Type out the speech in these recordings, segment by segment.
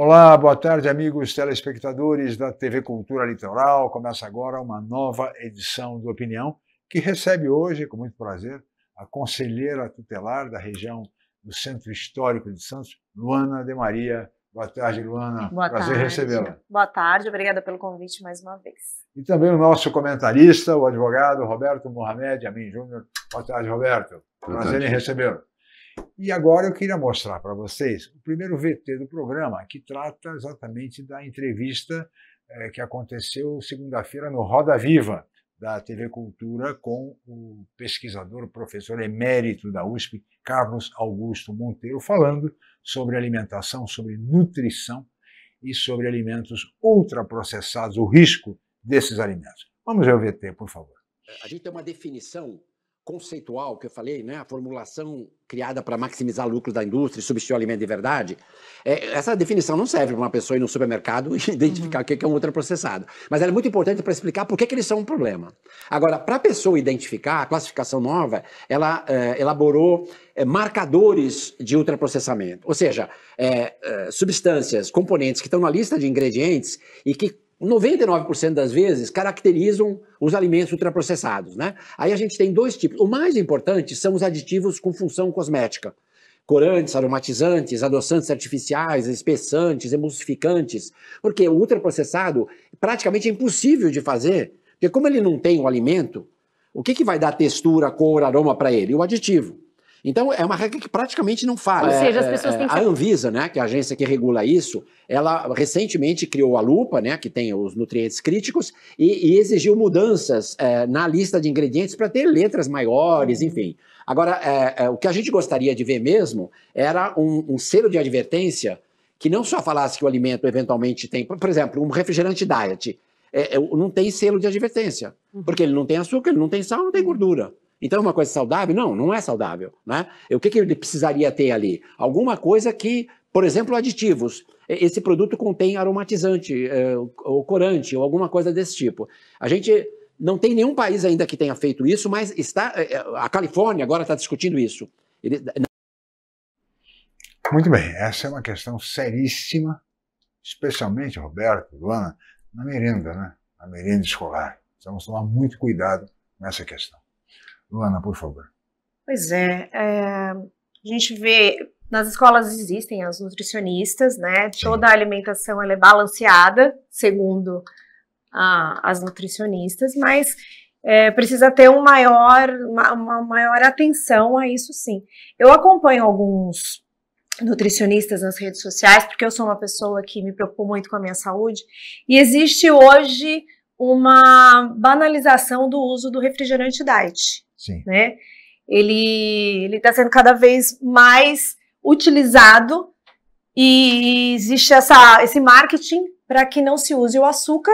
Olá, boa tarde, amigos telespectadores da TV Cultura Litoral. Começa agora uma nova edição do Opinião, que recebe hoje, com muito prazer, a conselheira tutelar da região do Centro Histórico de Santos, Luana de Maria. Boa tarde, Luana. Boa prazer recebê-la. Boa tarde, obrigada pelo convite mais uma vez. E também o nosso comentarista, o advogado Roberto Mohamed Amin Júnior. Boa tarde, Roberto. Prazer em recebê-lo. E agora eu queria mostrar para vocês o primeiro VT do programa, que trata exatamente da entrevista que aconteceu segunda-feira no Roda Viva, da TV Cultura, com o pesquisador, o professor emérito da USP, Carlos Augusto Monteiro, falando sobre alimentação, sobre nutrição e sobre alimentos ultraprocessados, o risco desses alimentos. Vamos ver o VT, por favor. A gente tem uma definição conceitual que eu falei, né? A formulação criada para maximizar lucros da indústria e substituir o alimento de verdade. Essa definição não serve para uma pessoa ir no supermercado e identificar o que é um ultraprocessado. Mas ela é muito importante para explicar por que eles são um problema. Agora, para a pessoa identificar, a classificação nova, ela elaborou marcadores de ultraprocessamento. Ou seja, substâncias, componentes que estão na lista de ingredientes e que 99% das vezes caracterizam os alimentos ultraprocessados, né? Aí a gente tem dois tipos. O mais importante são os aditivos com função cosmética. Corantes, aromatizantes, adoçantes artificiais, espessantes, emulsificantes. Porque o ultraprocessado praticamente é impossível de fazer, porque como ele não tem o alimento, o que vai dar textura, cor, aroma para ele? O aditivo. Então, é uma regra que praticamente não falha. Ou seja, as pessoas têm que... A Anvisa, né, que é a agência que regula isso, ela recentemente criou a lupa, né, que tem os nutrientes críticos, e exigiu mudanças na lista de ingredientes para ter letras maiores, enfim. Agora, o que a gente gostaria de ver mesmo era um selo de advertência que não só falasse que o alimento eventualmente tem... Por exemplo, um refrigerante diet não tem selo de advertência, porque ele não tem açúcar, ele não tem sal, não tem gordura. Então é uma coisa saudável? Não, não é saudável, né? O que ele precisaria ter ali? Alguma coisa que, por exemplo, aditivos. Esse produto contém aromatizante, ou corante, ou alguma coisa desse tipo. A gente não tem nenhum país ainda que tenha feito isso, mas a Califórnia agora está discutindo isso. Muito bem, essa é uma questão seríssima, especialmente, Roberto, Luana, na merenda, né? Na merenda escolar. Precisamos tomar muito cuidado nessa questão. Luana, por favor. Pois a gente vê, nas escolas existem as nutricionistas, né? Sim. Toda a alimentação ela é balanceada, segundo as nutricionistas, mas precisa ter uma maior atenção a isso, sim. Eu acompanho alguns nutricionistas nas redes sociais, porque eu sou uma pessoa que me preocupo muito com a minha saúde, e existe hoje uma banalização do uso do refrigerante diet. Sim. Né? Ele está sendo cada vez mais utilizado e existe esse marketing para que não se use o açúcar,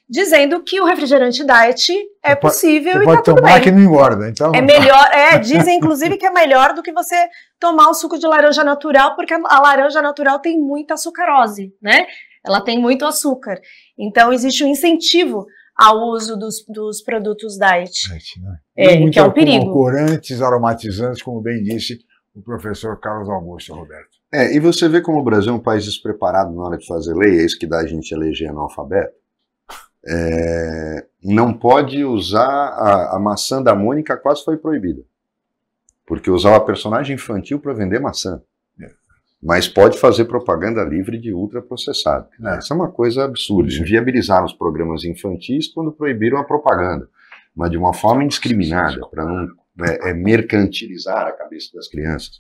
dizendo que o refrigerante diet é possível e está tudo bem. Pode tomar que não engorda, então... É melhor, dizem inclusive que é melhor do que você tomar o suco de laranja natural, porque a laranja natural tem muita açucarose, né? Ela tem muito açúcar. Então existe um incentivo ao uso dos produtos diet, né? Que é um perigo. Corantes, aromatizantes, como bem disse o professor Carlos Augusto, Roberto. E você vê como o Brasil é um país despreparado na hora de fazer lei, é isso que dá a gente eleger analfabeto. Não pode usar a maçã da Mônica, quase foi proibida, porque usava a personagem infantil para vender maçã. Mas pode fazer propaganda livre de ultraprocessado. Isso é uma coisa absurda. Inviabilizaram os programas infantis quando proibiram a propaganda, mas de uma forma indiscriminada, para não mercantilizar a cabeça das crianças.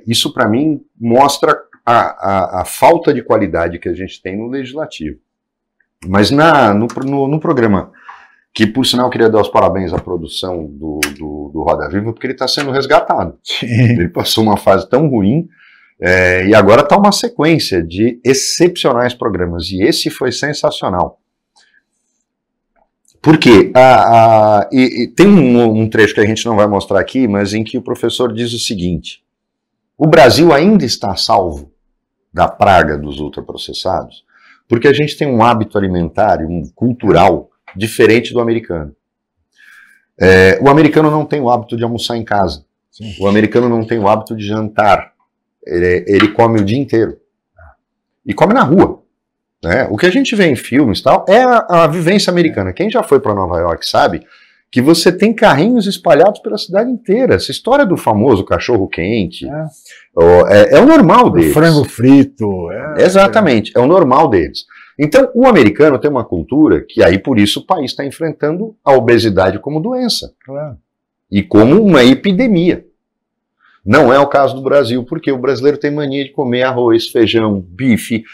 Isso, para mim, mostra a falta de qualidade que a gente tem no legislativo. Mas no programa, que por sinal eu queria dar os parabéns à produção do Roda Viva, porque ele está sendo resgatado. Sim. Ele passou uma fase tão ruim, e agora está uma sequência de excepcionais programas, e esse foi sensacional. Por quê? Tem um trecho que a gente não vai mostrar aqui, mas em que o professor diz o seguinte: o Brasil ainda está salvo da praga dos ultraprocessados, porque a gente tem um hábito alimentar, cultural, diferente do americano. O americano não tem o hábito de almoçar em casa. Sim. O americano não tem o hábito de jantar. Ele come o dia inteiro. e come na rua. Né? O que a gente vê em filmes e tal é a vivência americana. Quem já foi para Nova York sabe que você tem carrinhos espalhados pela cidade inteira. Essa história do famoso cachorro quente é o normal deles. O frango frito. Exatamente, é o normal deles. Então, o americano tem uma cultura que aí por isso o país está enfrentando a obesidade como doença. Claro. E como uma epidemia. Não é o caso do Brasil, porque o brasileiro tem mania de comer arroz, feijão, bife.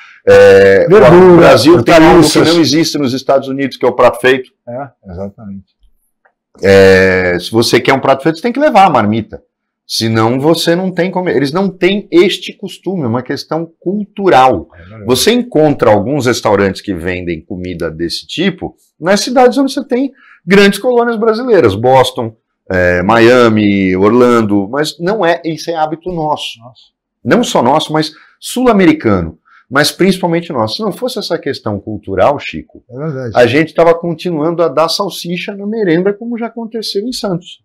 O Brasil tem algo que não existe nos Estados Unidos, que é o prato feito. Exatamente. Se você quer um prato feito, você tem que levar a marmita. Senão você não tem como. Eles não têm este costume, é uma questão cultural. Você encontra alguns restaurantes que vendem comida desse tipo nas cidades onde você tem grandes colônias brasileiras. Boston, Miami, Orlando, mas não isso é hábito nosso. Não só nosso, mas sul-americano, mas principalmente nosso. Se não fosse essa questão cultural, Chico, a gente estava continuando a dar salsicha na merenda, como já aconteceu em Santos.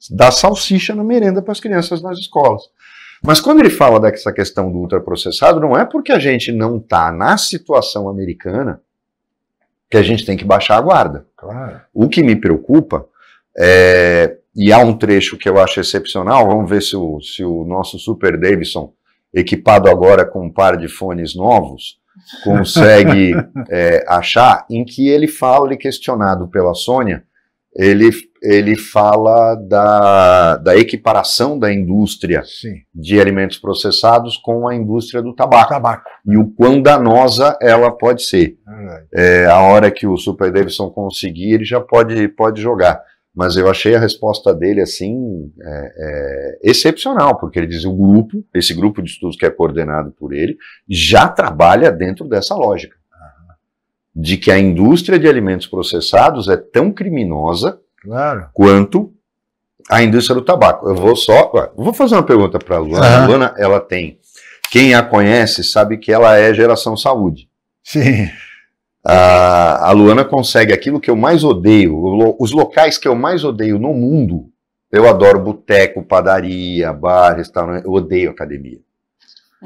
Dar salsicha na merenda para as crianças nas escolas. Mas quando ele fala dessa questão do ultraprocessado, não é porque a gente não está na situação americana que a gente tem que baixar a guarda. Claro. O que me preocupa e há um trecho que eu acho excepcional, vamos ver se o nosso Super Davidson, equipado agora com um par de fones novos, consegue achar, em que ele fala, questionado pela Sônia, ele fala da equiparação da indústria de alimentos processados com a indústria do tabaco. E o quão danosa ela pode ser. A hora que o Super Davidson conseguir, ele já pode jogar. Mas eu achei a resposta dele, assim, excepcional, porque ele diz esse grupo de estudos que é coordenado por ele, já trabalha dentro dessa lógica. De que a indústria de alimentos processados é tão criminosa quanto a indústria do tabaco. Eu vou fazer uma pergunta para a Luana. A Luana, ela tem, quem a conhece sabe que ela é geração saúde. Sim. A Luana consegue aquilo que eu mais odeio, os locais que eu mais odeio no mundo. Eu adoro boteco, padaria, bar, restaurante, eu odeio academia.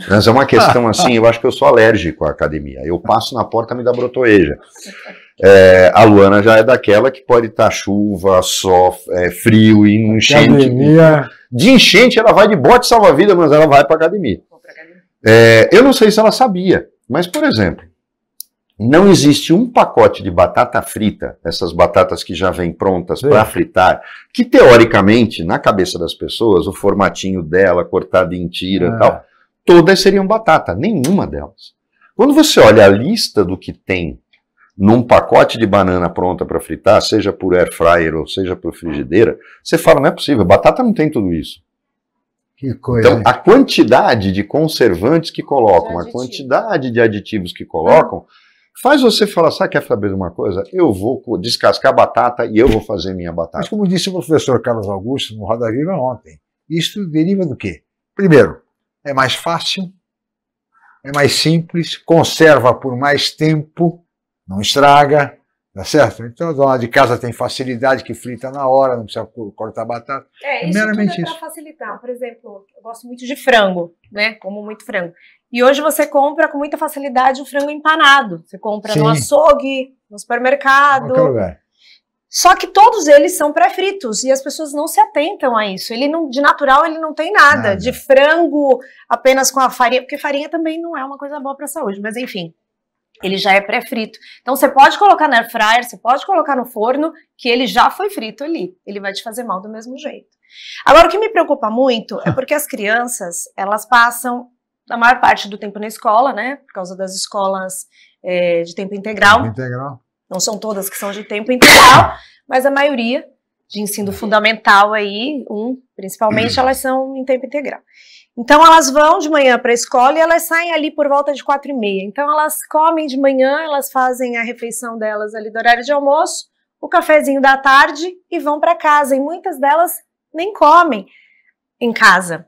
Mas é uma questão assim, eu acho que eu sou alérgico à academia. Eu passo na porta, me dá brotoeja. A Luana já é daquela que pode estar chuva, sol, frio e não enchente. Academia. De enchente ela vai de bote salva-vida, mas ela vai para academia. Eu não sei se ela sabia, mas por exemplo, não existe um pacote de batata frita, essas batatas que já vêm prontas para fritar, que teoricamente, na cabeça das pessoas, o formatinho dela, cortado em tira e tal, todas seriam batata, nenhuma delas. Quando você olha a lista do que tem num pacote de banana pronta para fritar, seja por air fryer ou seja por frigideira, você fala, não é possível, batata não tem tudo isso. Que coisa. Então, a quantidade de conservantes que colocam, a quantidade de aditivos que colocam, faz você falar, sabe, quer saber de uma coisa? Eu vou descascar a batata e eu vou fazer minha batata. Mas como disse o professor Carlos Augusto no Roda Viva ontem, isso deriva do quê? Primeiro, é mais fácil, é mais simples, conserva por mais tempo, não estraga, tá certo? Então a dona de casa tem facilidade, que frita na hora, não precisa cortar batata. Isso tudo é para facilitar. Por exemplo, eu gosto muito de frango, né? Como muito frango. E hoje você compra com muita facilidade o frango empanado. Você compra no açougue, no supermercado. Qualquer lugar. Só que todos eles são pré-fritos e as pessoas não se atentam a isso. De natural ele não tem nada. De frango apenas com a farinha, porque farinha também não é uma coisa boa para a saúde, mas enfim, ele já é pré-frito. Então você pode colocar na air fryer, você pode colocar no forno, que ele já foi frito ali. Ele vai te fazer mal do mesmo jeito. Agora, o que me preocupa muito é porque as crianças, elas passam a maior parte do tempo na escola, né? Por causa das escolas de tempo integral. Não são todas que são de tempo integral, mas a maioria de ensino fundamental aí, principalmente, elas são em tempo integral. Então elas vão de manhã para a escola e elas saem ali por volta de 4h30. Então elas comem de manhã, elas fazem a refeição delas ali do horário de almoço, o cafezinho da tarde e vão para casa. E muitas delas nem comem em casa.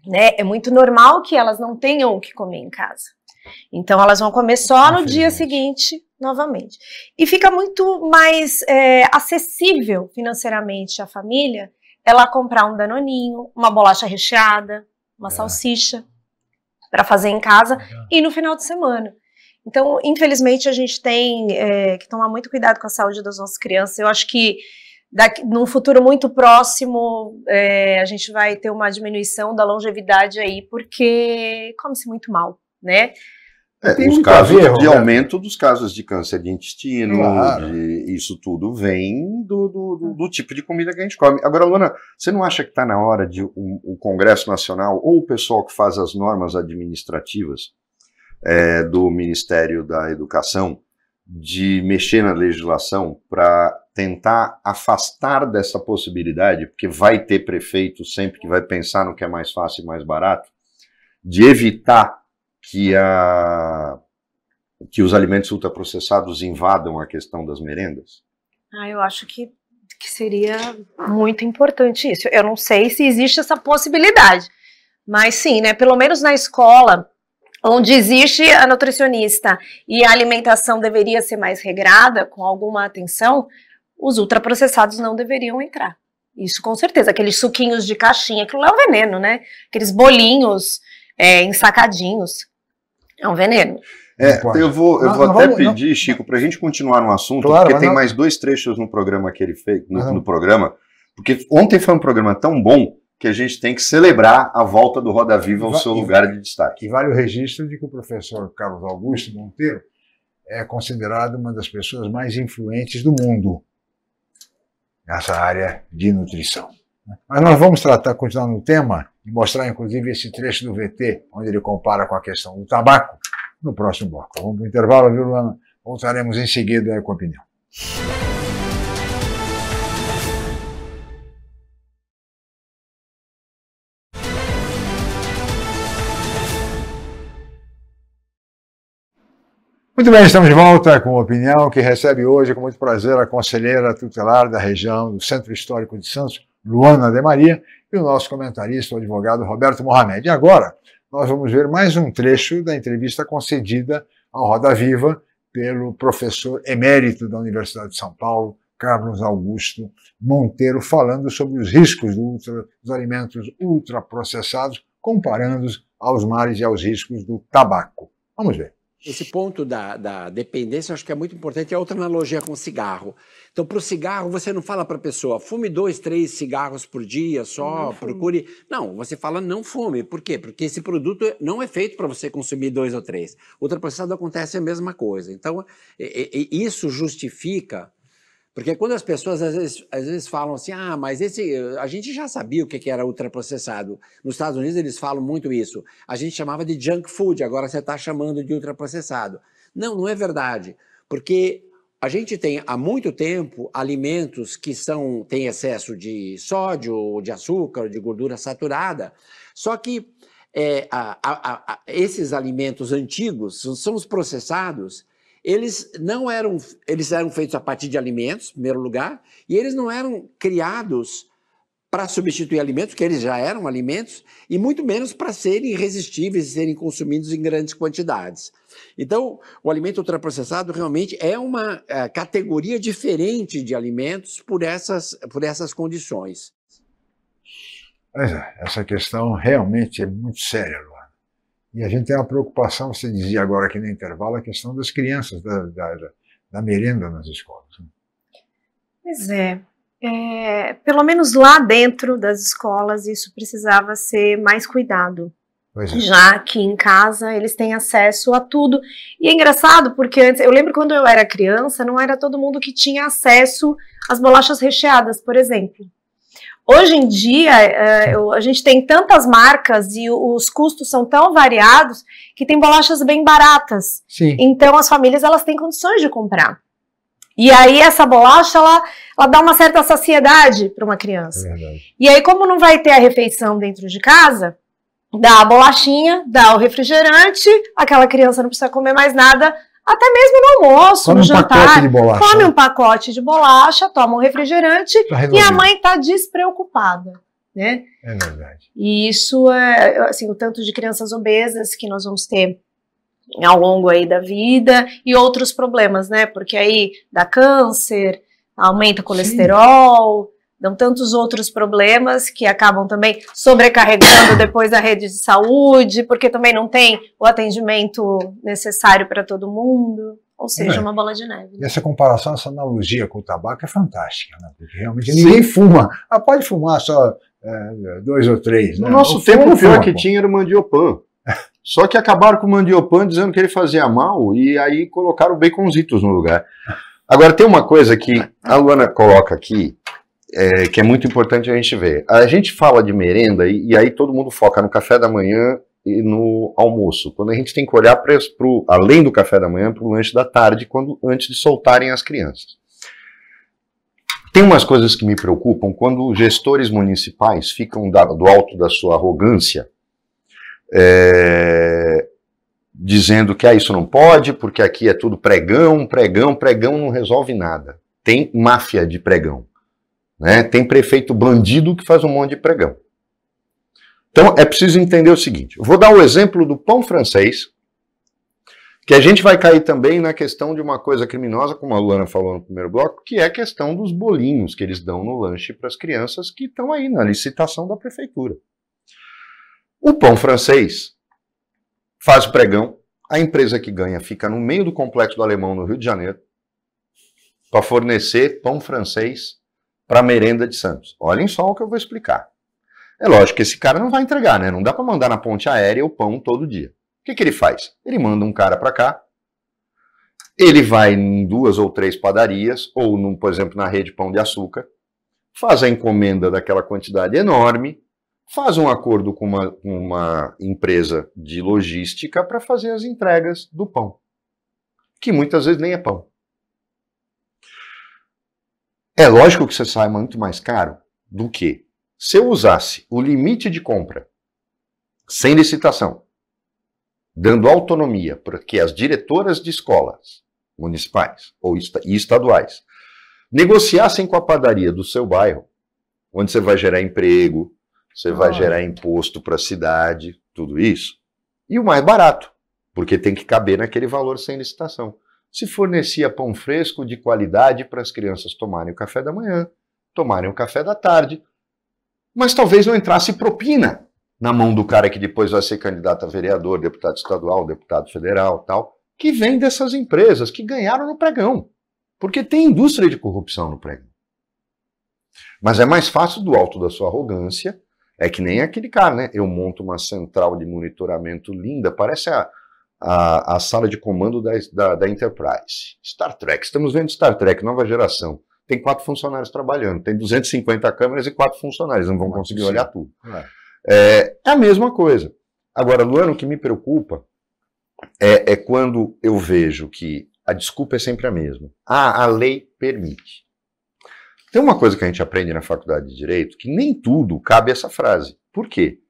Né? É muito normal que elas não tenham o que comer em casa. Então elas vão comer só no dia seguinte, novamente. E fica muito mais acessível financeiramente à família ela comprar um danoninho, uma bolacha recheada, uma salsicha. para fazer em casa e no final de semana. Então, infelizmente, a gente tem que tomar muito cuidado com a saúde das nossas crianças. Eu acho que num futuro muito próximo, a gente vai ter uma diminuição da longevidade aí, porque come-se muito mal, né? Os casos de aumento dos casos de câncer de intestino, isso tudo vem do tipo de comida que a gente come. Agora, Luana, você não acha que está na hora de o Congresso Nacional ou o pessoal que faz as normas administrativas do Ministério da Educação de mexer na legislação para tentar afastar dessa possibilidade, porque vai ter prefeito sempre que vai pensar no que é mais fácil e mais barato, de evitar que os alimentos ultraprocessados invadam a questão das merendas? Eu acho que seria muito importante isso. Eu não sei se existe essa possibilidade, mas sim, né? Pelo menos na escola, onde existe a nutricionista e a alimentação deveria ser mais regrada, com alguma atenção, os ultraprocessados não deveriam entrar. Isso com certeza. Aqueles suquinhos de caixinha, aquilo é um veneno, né? Aqueles bolinhos ensacadinhos. É um veneno. Eu vou até pedir, Chico, para a gente continuar no assunto, claro, porque tem mais 2 trechos no programa que ele fez, no programa, porque ontem foi um programa tão bom que a gente tem que celebrar a volta do Roda Viva ao seu lugar de destaque. E vale o registro de que o professor Carlos Augusto Monteiro é considerado uma das pessoas mais influentes do mundo nessa área de nutrição. Mas nós vamos continuar no tema e mostrar, inclusive, esse trecho do VT, onde ele compara com a questão do tabaco, no próximo bloco. Vamos para o intervalo, viu, Luana? Voltaremos em seguida com a opinião. Muito bem, estamos de volta com a opinião que recebe hoje, com muito prazer, a conselheira tutelar da região do Centro Histórico de Santos, Luana de Maria, e o nosso comentarista, o advogado Roberto Mohamed. E agora, nós vamos ver mais um trecho da entrevista concedida ao Roda Viva pelo professor emérito da Universidade de São Paulo, Carlos Augusto Monteiro, falando sobre os riscos dos alimentos ultraprocessados, comparando-os aos males e aos riscos do tabaco. Vamos ver. Esse ponto da dependência, eu acho que é muito importante, é outra analogia com o cigarro. Então, para o cigarro, você não fala para a pessoa, fume 2, 3 cigarros por dia só, procure... Não, você fala não fume. Por quê? Porque esse produto não é feito para você consumir 2 ou 3. Ultraprocessado acontece a mesma coisa. Então, isso justifica... Porque quando as pessoas às vezes falam assim, mas a gente já sabia o que era ultraprocessado. Nos Estados Unidos eles falam muito isso. A gente chamava de junk food, agora você está chamando de ultraprocessado. Não, não é verdade. Porque a gente tem há muito tempo alimentos que têm excesso de sódio, de açúcar, de gordura saturada. Só que esses alimentos antigos, são os processados, eles eram feitos a partir de alimentos, em primeiro lugar, e eles não eram criados para substituir alimentos, que eles já eram alimentos, e muito menos para serem irresistíveis e serem consumidos em grandes quantidades. Então, o alimento ultraprocessado realmente é uma categoria diferente de alimentos por essas condições. Pois é, essa questão realmente é muito séria, Luana. E a gente tem uma preocupação, você dizia agora aqui no intervalo, a questão das crianças, da merenda nas escolas. Pois é. Pelo menos lá dentro das escolas isso precisava ser mais cuidado. Já que em casa eles têm acesso a tudo. E é engraçado porque antes, eu lembro quando eu era criança, não era todo mundo que tinha acesso às bolachas recheadas, por exemplo. Hoje em dia, a gente tem tantas marcas e os custos são tão variados que tem bolachas bem baratas. Sim. Então, as famílias elas têm condições de comprar. E aí, essa bolacha, ela dá uma certa saciedade para uma criança. É verdade. E aí, como não vai ter a refeição dentro de casa, dá a bolachinha, dá o refrigerante, aquela criança não precisa comer mais nada, até mesmo no almoço, no jantar, come um pacote de bolacha, toma um refrigerante e a mãe está despreocupada, né? É verdade. E isso é, assim, o tanto de crianças obesas que nós vamos ter ao longo aí da vida e outros problemas, né? Porque aí dá câncer, aumenta o colesterol, dão tantos outros problemas que acabam também sobrecarregando depois a rede de saúde, porque também não tem o atendimento necessário para todo mundo, ou seja, uma bola de neve. E essa comparação, essa analogia com o tabaco é fantástica, né? Porque realmente ninguém fuma. Pode fumar só 2 ou 3. No né? nosso tempo, o pior que tinha era o mandiopan. Só que acabaram com o mandiopan dizendo que ele fazia mal e aí colocaram baconzitos no lugar. Agora, tem uma coisa que a Luana coloca aqui, que é muito importante a gente ver. A gente fala de merenda e aí todo mundo foca no café da manhã e no almoço. Quando a gente tem que olhar além do café da manhã, para o lanche da tarde, antes de soltarem as crianças. Tem umas coisas que me preocupam quando gestores municipais ficam do alto da sua arrogância, dizendo que isso não pode, porque aqui é tudo pregão não resolve nada. Tem máfia de pregão. Né? Tem prefeito bandido que faz um monte de pregão. Então é preciso entender o seguinte, eu vou dar o exemplo do pão francês, que a gente vai cair também na questão de uma coisa criminosa, como a Luana falou no primeiro bloco, que é a questão dos bolinhos que eles dão no lanche para as crianças que estão aí na licitação da prefeitura. O pão francês faz o pregão, a empresa que ganha fica no meio do Complexo do Alemão, no Rio de Janeiro, para fornecer pão francês para a merenda de Santos. Olhem só o que eu vou explicar. É lógico que esse cara não vai entregar, né? Não dá para mandar na ponte aérea o pão todo dia. O que ele faz? Ele manda um cara para cá, ele vai em 2 ou 3 padarias, ou, por exemplo, na rede Pão de Açúcar, faz a encomenda daquela quantidade enorme, faz um acordo com uma empresa de logística para fazer as entregas do pão, que muitas vezes nem é pão. É lógico que você sai muito mais caro do que se eu usasse o limite de compra sem licitação, dando autonomia para que as diretoras de escolas municipais e estaduais negociassem com a padaria do seu bairro, onde você vai gerar emprego, você vai gerar imposto para a cidade, tudo isso, e o mais barato, porque tem que caber naquele valor sem licitação. Se fornecia pão fresco de qualidade para as crianças tomarem o café da manhã, tomarem o café da tarde, mas talvez não entrasse propina na mão do cara que depois vai ser candidato a vereador, deputado estadual, deputado federal, tal, que vem dessas empresas que ganharam no pregão, porque tem indústria de corrupção no pregão. Mas é mais fácil do alto da sua arrogância, é que nem aquele cara, né? Eu monto uma central de monitoramento linda, parece a sala de comando da Enterprise. Star Trek, estamos vendo Star Trek, nova geração. Tem 4 funcionários trabalhando, tem 250 câmeras e 4 funcionários, não vão conseguir olhar tudo. É a mesma coisa. Agora, Luana, o que me preocupa é quando eu vejo que a desculpa é sempre a mesma. A lei permite. Tem uma coisa que a gente aprende na faculdade de Direito, que nem tudo cabe essa frase. Por quê?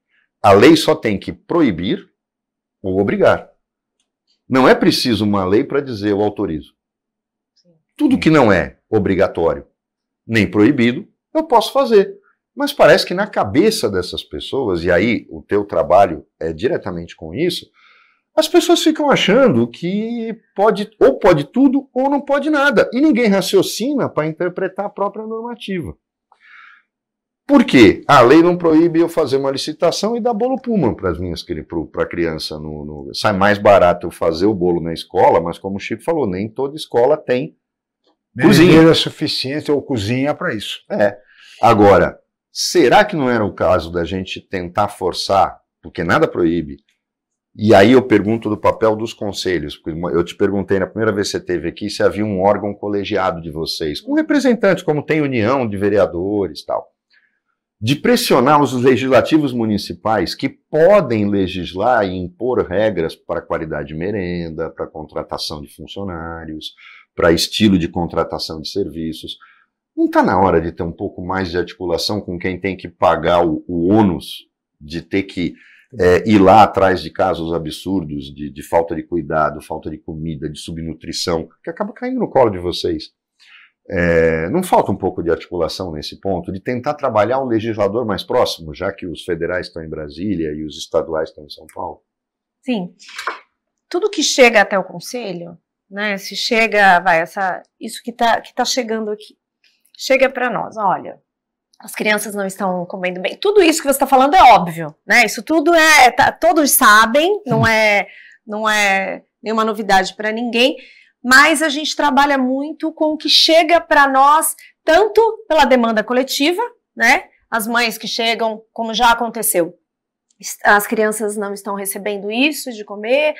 A lei só tem que proibir ou obrigar. Não é preciso uma lei para dizer eu autorizo. Tudo que não é obrigatório nem proibido, eu posso fazer. Mas parece que na cabeça dessas pessoas, e aí o teu trabalho é diretamente com isso, as pessoas ficam achando que pode tudo ou não pode nada. E ninguém raciocina para interpretar a própria normativa. Por quê? A lei não proíbe eu fazer uma licitação e dar bolo Pullman para a criança. Sai mais barato eu fazer o bolo na escola, mas como o Chico falou, nem toda escola tem cozinha suficiente ou cozinha para isso. Agora, será que não era o caso da gente tentar forçar, porque nada proíbe? E aí eu pergunto do papel dos conselhos, porque eu te perguntei na primeira vez que você esteve aqui se havia um órgão colegiado de vocês, com representantes, como tem união de vereadores e tal, de pressionar os legislativos municipais que podem legislar e impor regras para qualidade de merenda, para contratação de funcionários, para estilo de contratação de serviços. Não está na hora de ter um pouco mais de articulação com quem tem que pagar o ônus de ter que ir lá atrás de casos absurdos de falta de cuidado, falta de comida, de subnutrição, que acaba caindo no colo de vocês. Não falta um pouco de articulação nesse ponto, de tentar trabalhar um legislador mais próximo, já que os federais estão em Brasília e os estaduais estão em São Paulo? Sim. Tudo que chega até o Conselho, né, se chega, isso que tá chegando aqui, chega para nós, olha, as crianças não estão comendo bem. Tudo isso que você está falando é óbvio, né? Isso tudo todos sabem, não é nenhuma novidade para ninguém, mas a gente trabalha muito com o que chega para nós, tanto pela demanda coletiva, né? As mães que chegam, como já aconteceu, as crianças não estão recebendo isso de comer,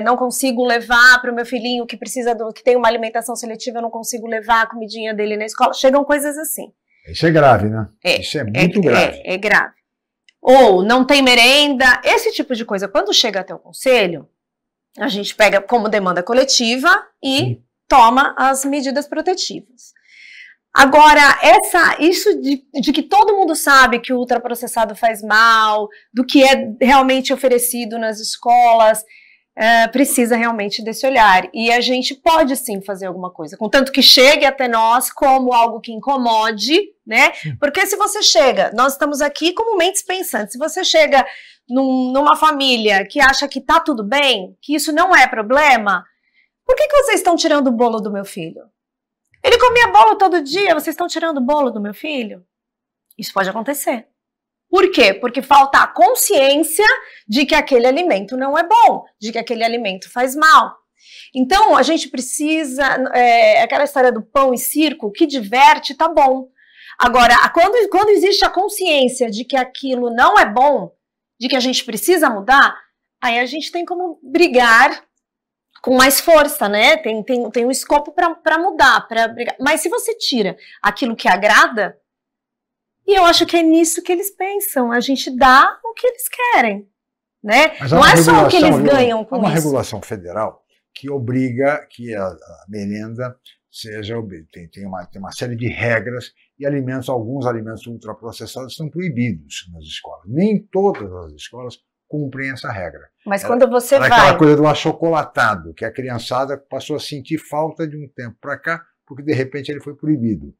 não consigo levar para o meu filhinho que que tem uma alimentação seletiva, eu não consigo levar a comidinha dele na escola. Chegam coisas assim. Isso é grave, né? Isso é muito grave. É grave. Ou não tem merenda, esse tipo de coisa. Quando chega até o conselho, a gente pega como demanda coletiva e toma as medidas protetivas. Agora, isso de que todo mundo sabe que o ultraprocessado faz mal, do que é realmente oferecido nas escolas, precisa realmente desse olhar. E a gente pode sim fazer alguma coisa, contanto que chegue até nós como algo que incomode, né? Porque se você chega, nós estamos aqui como mentes pensantes, se você chega numa família que acha que tá tudo bem, que isso não é problema, por que vocês estão tirando o bolo do meu filho? Ele comia bolo todo dia, vocês estão tirando o bolo do meu filho? Isso pode acontecer. Por quê? Porque falta a consciência de que aquele alimento não é bom, de que aquele alimento faz mal. Então, a gente precisa, aquela história do pão e circo, o que diverte, tá bom. Agora, quando existe a consciência de que aquilo não é bom, de que a gente precisa mudar, aí a gente tem como brigar com mais força, né? Tem um escopo para mudar, para brigar. Mas se você tira aquilo que agrada, e eu acho que é nisso que eles pensam, a gente dá o que eles querem, né? Não é só o que eles ganham com isso. Há uma regulação federal que obriga que a merenda tem uma série de regras e alguns alimentos ultraprocessados estão proibidos nas escolas. Nem todas as escolas cumprem essa regra. Mas quando você vai... aquela coisa do achocolatado, que a criançada passou a sentir falta de um tempo para cá, porque de repente ele foi proibido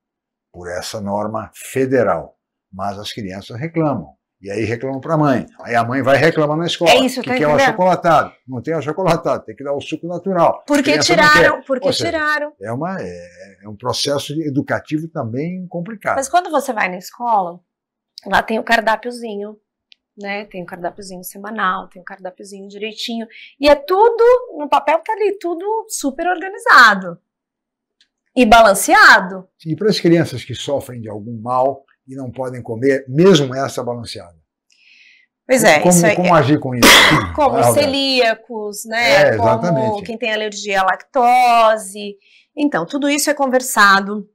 por essa norma federal. Mas as crianças reclamam. E aí reclamam para a mãe. Aí a mãe vai reclamar na escola. Que quer o achocolatado. Não tem achocolatado, tem que dar o suco natural. Porque tiraram, tiraram. É um processo educativo também complicado. Mas quando você vai na escola, lá tem o cardápiozinho, né? Tem o cardápiozinho semanal, tem o cardápiozinho direitinho. E é tudo, no papel tá ali, tudo super organizado. E balanceado. E para as crianças que sofrem de algum mal e não podem comer, mesmo essa balanceada. Pois é. Como agir com isso? Como celíacos, né? Exatamente. Como quem tem alergia à lactose. Então, tudo isso é conversado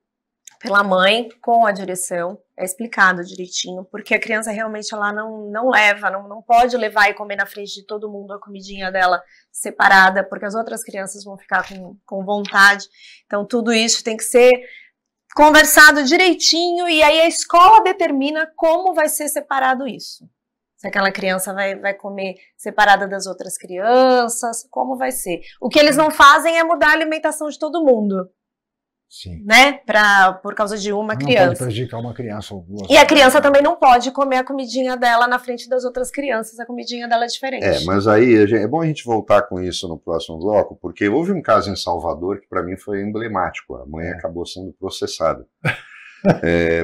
pela mãe com a direção, é explicado direitinho, porque a criança realmente ela não leva, não pode levar e comer na frente de todo mundo a comidinha dela separada, porque as outras crianças vão ficar com vontade. Então, tudo isso tem que ser conversado direitinho e aí a escola determina como vai ser separado isso. Se aquela criança vai comer separada das outras crianças, como vai ser. O que eles não fazem é mudar a alimentação de todo mundo. Sim. Né? Por causa de uma criança. Não pode prejudicar uma criança ou duas. E a criança também não pode comer a comidinha dela na frente das outras crianças, a comidinha dela é diferente. Mas aí é bom a gente voltar com isso no próximo bloco, porque houve um caso em Salvador que para mim foi emblemático. A mãe acabou sendo processada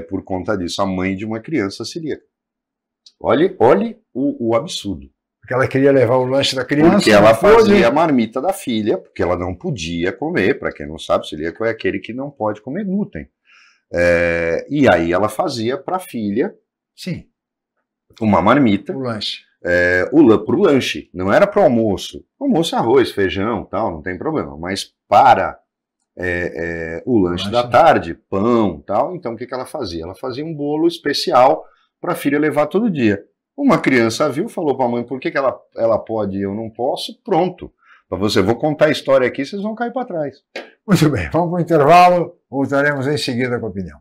por conta disso. A mãe de uma criança celíaca. Olhe o absurdo. Porque ela queria levar o lanche da criança. Porque ela fazia a marmita da filha, porque ela não podia comer. Para quem não sabe, celíaco é aquele que não pode comer glúten. E aí ela fazia para a filha uma marmita. O lanche. Para o lanche. Não era para o almoço. Almoço é arroz, feijão, tal, não tem problema. Mas para o lanche da tarde, pão, tal. Então o que ela fazia? Ela fazia um bolo especial para a filha levar todo dia. Uma criança viu, falou para a mãe, por que ela pode e eu não posso? Pronto. Para você, vou contar a história aqui, vocês vão cair para trás. Muito bem, vamos para o intervalo, voltaremos em seguida com a opinião.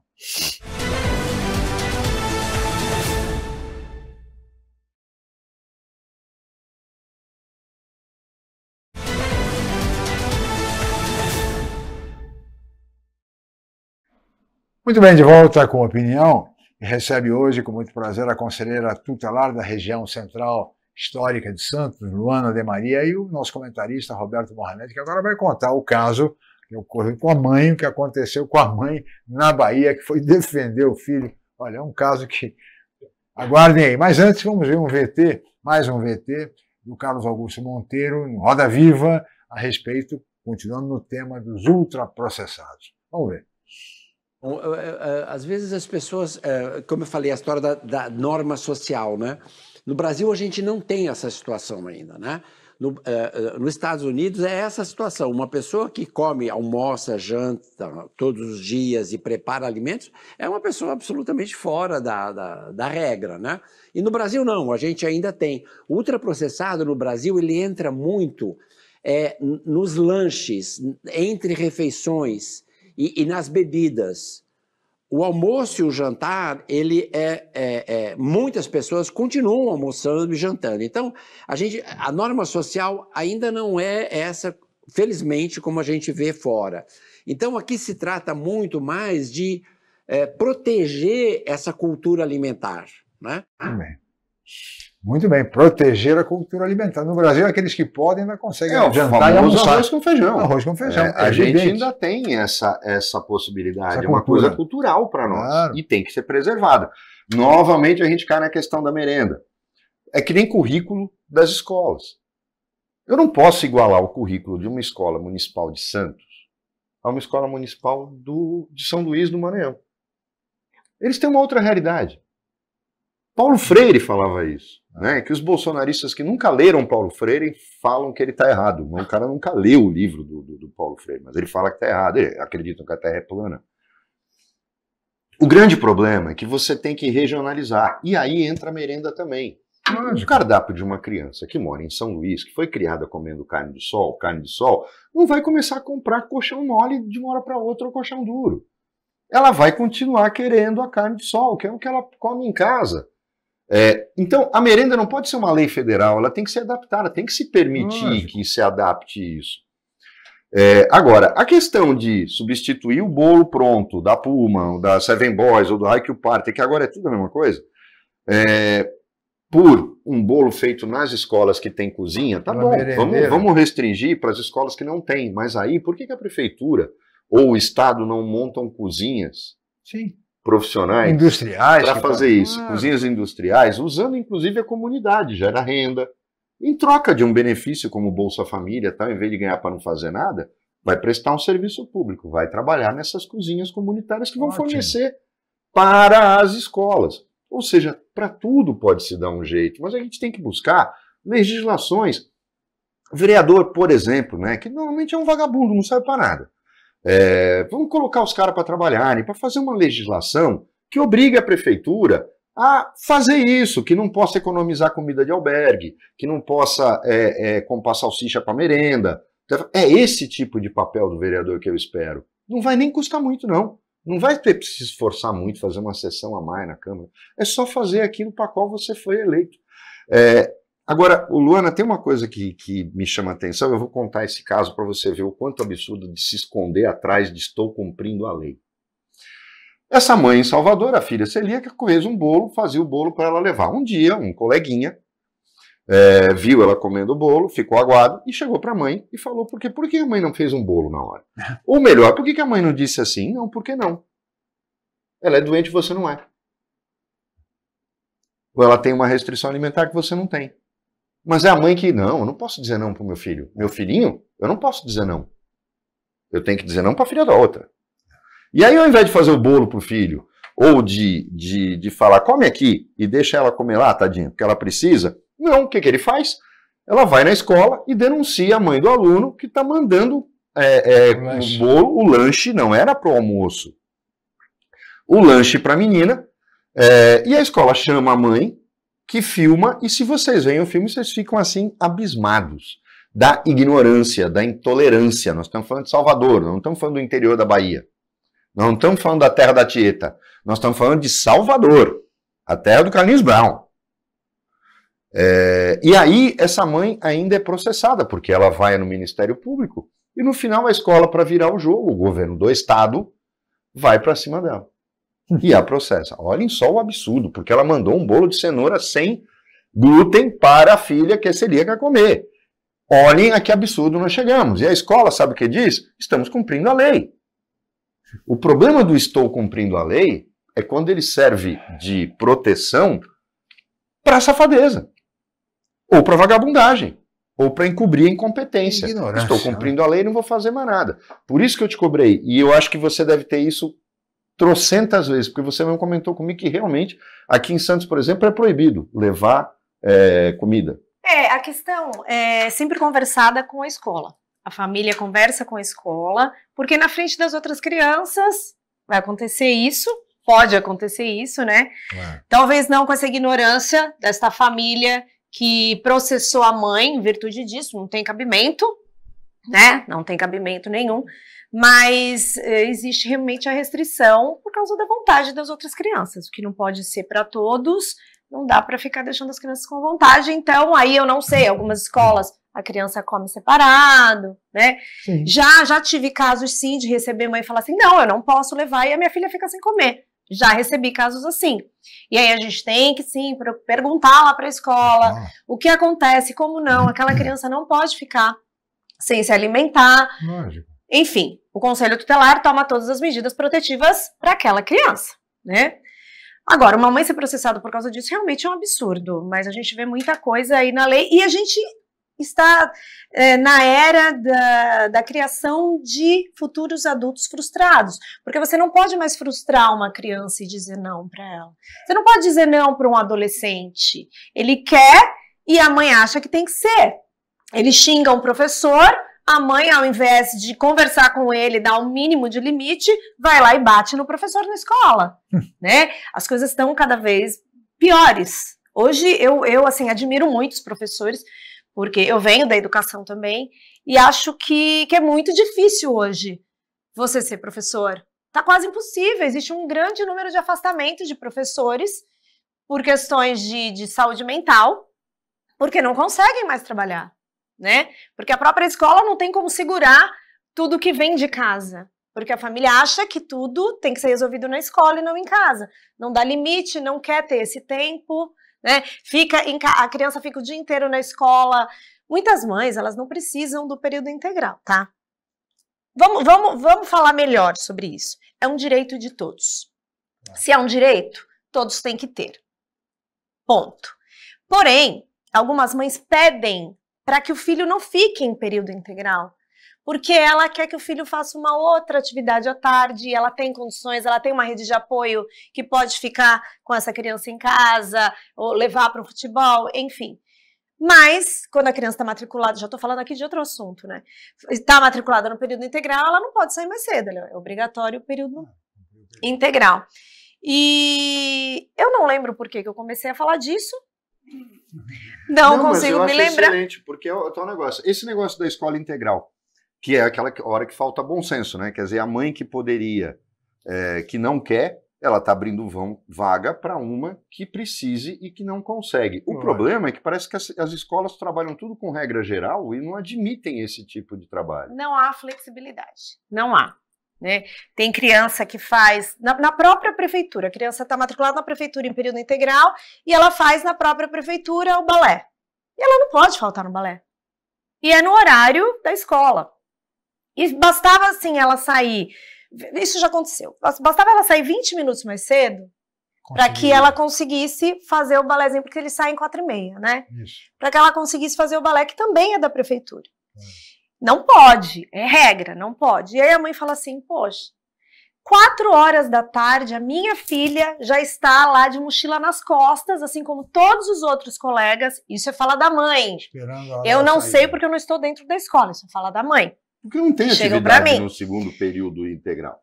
Muito bem, de volta com a opinião. Recebe hoje, com muito prazer, a conselheira tutelar da região central histórica de Santos, Luana de Maria, e o nosso comentarista, Roberto Mohamed, que agora vai contar o caso que ocorreu com a mãe, o que aconteceu com a mãe na Bahia, que foi defender o filho Olha, é um caso que... Aguardem aí. Mas antes, vamos ver um VT, mais um VT, do Carlos Augusto Monteiro, em Roda Viva, a respeito, continuando no tema dos ultraprocessados. Vamos ver. Às vezes as pessoas, como eu falei, a história da norma social, né? No Brasil a gente não tem essa situação ainda, né? Nos Estados Unidos é essa situação, uma pessoa que come, almoça, janta todos os dias e prepara alimentos, é uma pessoa absolutamente fora da regra, né? E no Brasil não, a gente ainda tem. O ultraprocessado no Brasil, ele entra muito nos lanches, entre refeições e nas bebidas. O almoço e o jantar, muitas pessoas continuam almoçando e jantando. Então, a norma social ainda não é essa, felizmente, como a gente vê fora. Então, aqui se trata muito mais de proteger essa cultura alimentar, né? Muito bem, proteger a cultura alimentar. No Brasil, aqueles que podem ainda conseguem jantar e almoçar. Arroz com feijão. Arroz com feijão. A gente ainda tem essa possibilidade, é uma coisa cultural para nós, claro. E tem que ser preservada. Novamente, a gente cai na questão da merenda. É que nem currículo das escolas. Eu não posso igualar o currículo de uma escola municipal de Santos a uma escola municipal de São Luís do Maranhão. Eles têm uma outra realidade. Paulo Freire falava isso, né? Que os bolsonaristas que nunca leram Paulo Freire falam que ele está errado. O cara nunca leu o livro do Paulo Freire, mas ele fala que está errado. Ele acredita que a Terra é plana. O grande problema é que você tem que regionalizar. E aí entra a merenda também. O cardápio de uma criança que mora em São Luís, que foi criada comendo carne de sol, não vai começar a comprar colchão mole de uma hora para outra ou colchão duro. Ela vai continuar querendo a carne de sol, que é o que ela come em casa. Então, a merenda não pode ser uma lei federal, ela tem que ser adaptada, tem que se permitir que se adapte isso. Agora, a questão de substituir o bolo pronto da Puma, da Seven Boys ou do Haikyuu Party, que agora é tudo a mesma coisa, por um bolo feito nas escolas que tem cozinha, tá bom, vamos restringir para as escolas que não tem, mas aí, por que a prefeitura ou o Estado não montam cozinhas? Sim. Profissionais industriais para fazer isso, cozinhas industriais, usando inclusive a comunidade, gera renda, em troca de um benefício como o Bolsa Família, tal, em vez de ganhar para não fazer nada, vai prestar um serviço público, vai trabalhar nessas cozinhas comunitárias que vão fornecer para as escolas. Ou seja, para tudo pode se dar um jeito, mas a gente tem que buscar legislações. O vereador, por exemplo, né, que normalmente é um vagabundo, não serve para nada. Vamos colocar os caras para trabalharem, para fazer uma legislação que obrigue a prefeitura a fazer isso, que não possa economizar comida de albergue, que não possa comprar salsicha para merenda. É esse tipo de papel do vereador que eu espero. Não vai nem custar muito, não. Não vai ter que se esforçar muito, fazer uma sessão a mais na Câmara. É só fazer aquilo para qual você foi eleito. Agora, Luana, tem uma coisa que me chama a atenção, eu vou contar esse caso para você ver o quanto absurdo de se esconder atrás de estou cumprindo a lei. Essa mãe em Salvador, a filha celíaca, fez um bolo, fazia o bolo para ela levar. Um dia, um coleguinha viu ela comendo o bolo, ficou aguado e chegou para a mãe e falou, por que a mãe não fez um bolo na hora? Ou melhor, por que a mãe não disse assim? Não, por que não? Ela é doente, você não é. Ou ela tem uma restrição alimentar que você não tem. Mas é a mãe que, não, eu não posso dizer não para o meu filho. Meu filhinho, eu não posso dizer não. Eu tenho que dizer não para a filha da outra. E aí, ao invés de fazer o bolo para o filho, ou de falar, come aqui, e deixa ela comer lá, tadinha, porque ela precisa, não, o que ele faz? Ela vai na escola e denuncia a mãe do aluno que está mandando o bolo, o lanche, não era para o almoço. O lanche para a menina, e a escola chama a mãe, que filma, e se vocês veem o filme, vocês ficam assim abismados da ignorância, da intolerância. Nós estamos falando de Salvador, não estamos falando do interior da Bahia. Não estamos falando da terra da Tieta. Nós estamos falando de Salvador, a terra do Carlinhos Brown. E aí, essa mãe ainda é processada, porque ela vai no Ministério Público, e no final a escola, para virar o jogo, o governo do Estado vai para cima dela. E a processa. Olhem só o absurdo, porque ela mandou um bolo de cenoura sem glúten para a filha que é celíaca comer. Olhem a que absurdo nós chegamos. E a escola sabe o que diz? Estamos cumprindo a lei. O problema do estou cumprindo a lei é quando ele serve de proteção para safadeza, ou para vagabundagem, ou para encobrir a incompetência. Estou cumprindo a lei e não vou fazer mais nada. Por isso que eu te cobrei. E eu acho que você deve ter isso trocentas vezes, porque você mesmo comentou comigo que realmente, aqui em Santos, por exemplo, é proibido levar comida. A questão é sempre conversada com a escola. A família conversa com a escola, porque na frente das outras crianças vai acontecer isso, pode acontecer isso, né? Talvez não com essa ignorância desta família que processou a mãe em virtude disso, não tem cabimento, né? Não tem cabimento nenhum, mas existe realmente a restrição por causa da vontade das outras crianças, o que não pode ser para todos, não dá para ficar deixando as crianças com vontade. Então, aí eu não sei, algumas escolas a criança come separado, né? Sim. Já tive casos, sim, de receber mãe e falar assim, não, eu não posso levar e a minha filha fica sem comer. Já recebi casos assim. E aí a gente tem que, sim, perguntar lá para a escola o que acontece, como não, aquela criança não pode ficar sem se alimentar. Lógico. Enfim, o Conselho Tutelar toma todas as medidas protetivas para aquela criança, né? Agora, uma mãe ser processada por causa disso realmente é um absurdo, mas a gente vê muita coisa aí na lei e a gente está na era da criação de futuros adultos frustrados, porque você não pode mais frustrar uma criança e dizer não para ela. Você não pode dizer não para um adolescente. Ele quer e a mãe acha que tem que ser. Ele xinga um professor, a mãe, ao invés de conversar com ele, dar um mínimo de limite, vai lá e bate no professor na escola, né? As coisas estão cada vez piores. Hoje eu assim, admiro muito os professores, porque eu venho da educação também, e acho que é muito difícil hoje você ser professor. Tá quase impossível, existe um grande número de afastamento de professores por questões de saúde mental, porque não conseguem mais trabalhar, né? Porque a própria escola não tem como segurar tudo que vem de casa, porque a família acha que tudo tem que ser resolvido na escola e não em casa. Não dá limite, não quer ter esse tempo, né? A criança fica o dia inteiro na escola. Muitas mães, elas não precisam do período integral, tá? Vamos falar melhor sobre isso. É um direito de todos. Se é um direito, todos têm que ter. Ponto. Porém, algumas mães pedem para que o filho não fique em período integral, porque ela quer que o filho faça uma outra atividade à tarde, ela tem condições, ela tem uma rede de apoio que pode ficar com essa criança em casa, ou levar para o futebol, enfim. Mas, quando a criança está matriculada, já estou falando aqui de outro assunto, né? Está matriculada no período integral, ela não pode sair mais cedo, é obrigatório o período integral. E eu não lembro por que eu comecei a falar disso. Não consigo me lembrar. Excelente, porque é o negócio. Esse negócio da escola integral, que é aquela hora que falta bom senso, né? Quer dizer, a mãe que poderia, que não quer, ela está abrindo vaga para uma que precise e que não consegue. O problema é que parece que as escolas trabalham tudo com regra geral e não admitem esse tipo de trabalho. Não há flexibilidade, não há. Né? Tem criança que faz na própria prefeitura, a criança está matriculada na prefeitura em período integral e ela faz na própria prefeitura o balé. E ela não pode faltar no balé. E é no horário da escola. E bastava assim ela sair, isso já aconteceu, bastava ela sair 20 minutos mais cedo para que ela conseguisse fazer o balézinho, porque eles saem 4h30, né? Para que ela conseguisse fazer o balé, que também é da prefeitura. Não pode, é regra, não pode. E aí a mãe fala assim, poxa, 4h da tarde, a minha filha já está lá de mochila nas costas, assim como todos os outros colegas. Isso é fala da mãe. Eu não sei porque eu não estou dentro da escola, isso é fala da mãe. Porque não tem atividade no segundo período integral.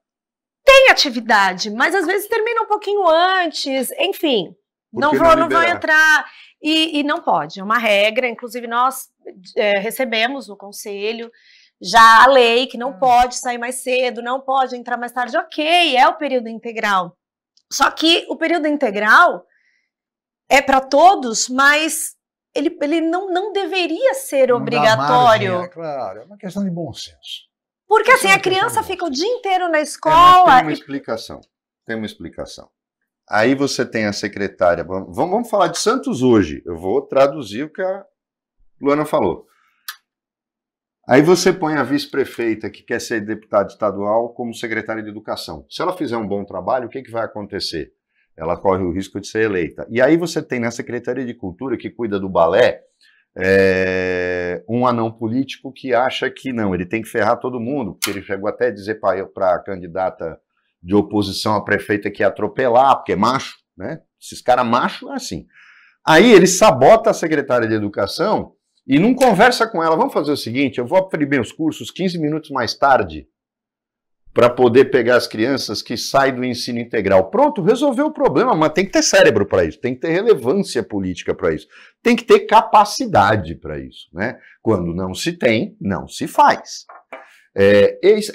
Tem atividade, mas às vezes termina um pouquinho antes, enfim. Não vou entrar. E não pode, é uma regra, inclusive nós recebemos no conselho já a lei que não pode sair mais cedo, não pode entrar mais tarde, ok, é o período integral. Só que o período integral é para todos, mas ele não deveria ser obrigatório. Margem, claro, é uma questão de bom senso. Porque assim, a criança fica o dia inteiro na escola. Tem uma explicação, tem uma explicação. Aí você tem a secretária, vamos falar de Santos hoje, eu vou traduzir o que a Luana falou. Aí você põe a vice-prefeita que quer ser deputada estadual como secretária de educação. Se ela fizer um bom trabalho, o que vai acontecer? Ela corre o risco de ser eleita. E aí você tem na Secretaria de Cultura, que cuida do balé, um anão político que acha que não, ele tem que ferrar todo mundo, porque ele chegou até a dizer para a candidata de oposição a prefeita que ia atropelar, porque é macho, né? Esses caras machos é assim. Aí ele sabota a secretária de Educação e não conversa com ela. Vamos fazer o seguinte, eu vou abrir meus cursos 15 minutos mais tarde para poder pegar as crianças que saem do ensino integral. Pronto, resolveu o problema, mas tem que ter cérebro para isso, tem que ter relevância política para isso, tem que ter capacidade para isso, né? Quando não se tem, não se faz.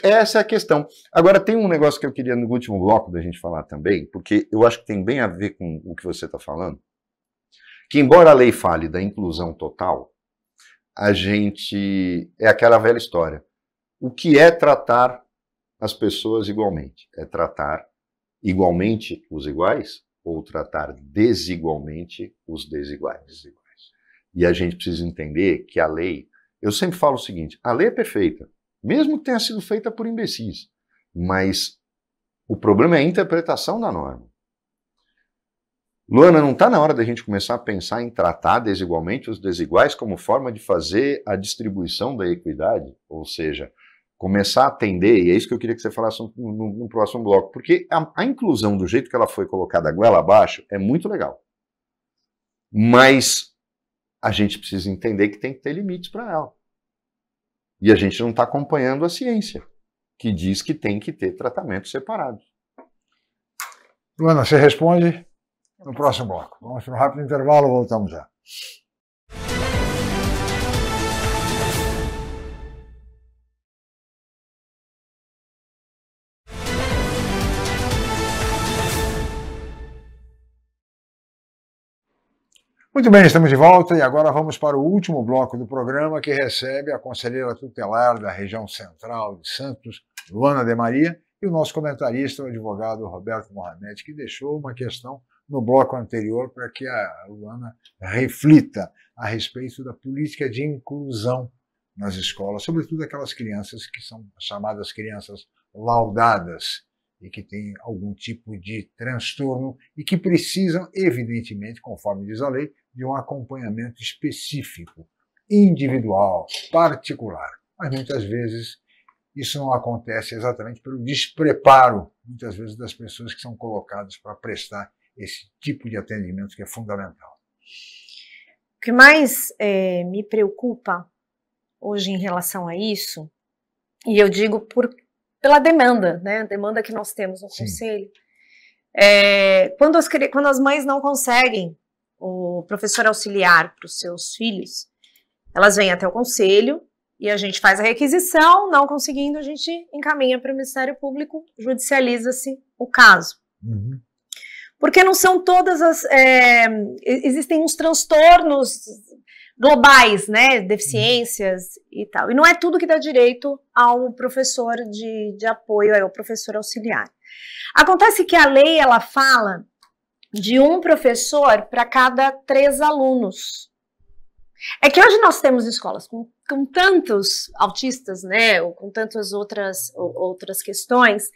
Essa é a questão. Agora, tem um negócio que eu queria no último bloco da gente falar também, porque eu acho que tem bem a ver com o que você está falando, que embora a lei fale da inclusão total, a gente... é aquela velha história. O que é tratar as pessoas igualmente? É tratar igualmente os iguais ou tratar desigualmente os desiguais? E a gente precisa entender que a lei... Eu sempre falo o seguinte, a lei é perfeita, mesmo que tenha sido feita por imbecis, mas o problema é a interpretação da norma. Luana, não está na hora da gente começar a pensar em tratar desigualmente os desiguais como forma de fazer a distribuição da equidade? Ou seja, começar a atender, e é isso que eu queria que você falasse no próximo bloco, porque a inclusão do jeito que ela foi colocada goela abaixo é muito legal. Mas a gente precisa entender que tem que ter limites para ela. E a gente não está acompanhando a ciência, que diz que tem que ter tratamentos separados. Luana, você responde no próximo bloco. Vamos para um rápido intervalo, voltamos já. Muito bem, estamos de volta e agora vamos para o último bloco do programa, que recebe a conselheira tutelar da região central de Santos, Luana de Maria, e o nosso comentarista, o advogado Roberto Mohamed, que deixou uma questão no bloco anterior para que a Luana reflita a respeito da política de inclusão nas escolas, sobretudo aquelas crianças que são chamadas crianças laudadas e que têm algum tipo de transtorno e que precisam, evidentemente, conforme diz a lei, de um acompanhamento específico, individual, particular. Mas muitas vezes isso não acontece exatamente pelo despreparo, muitas vezes, das pessoas que são colocadas para prestar esse tipo de atendimento que é fundamental. O que mais me preocupa hoje em relação a isso, e eu digo pela demanda, né? A demanda que nós temos no Conselho, quando as mães não conseguem o professor auxiliar para os seus filhos, elas vêm até o Conselho e a gente faz a requisição, não conseguindo, a gente encaminha para o Ministério Público, judicializa-se o caso. Uhum. Porque não são todas as... existem uns transtornos globais, né, deficiências e tal. E não é tudo que dá direito ao professor de apoio, ao professor auxiliar. Acontece que a lei, ela fala de um professor para cada 3 alunos. É que hoje nós temos escolas com tantos autistas, né, ou com tantas outras questões,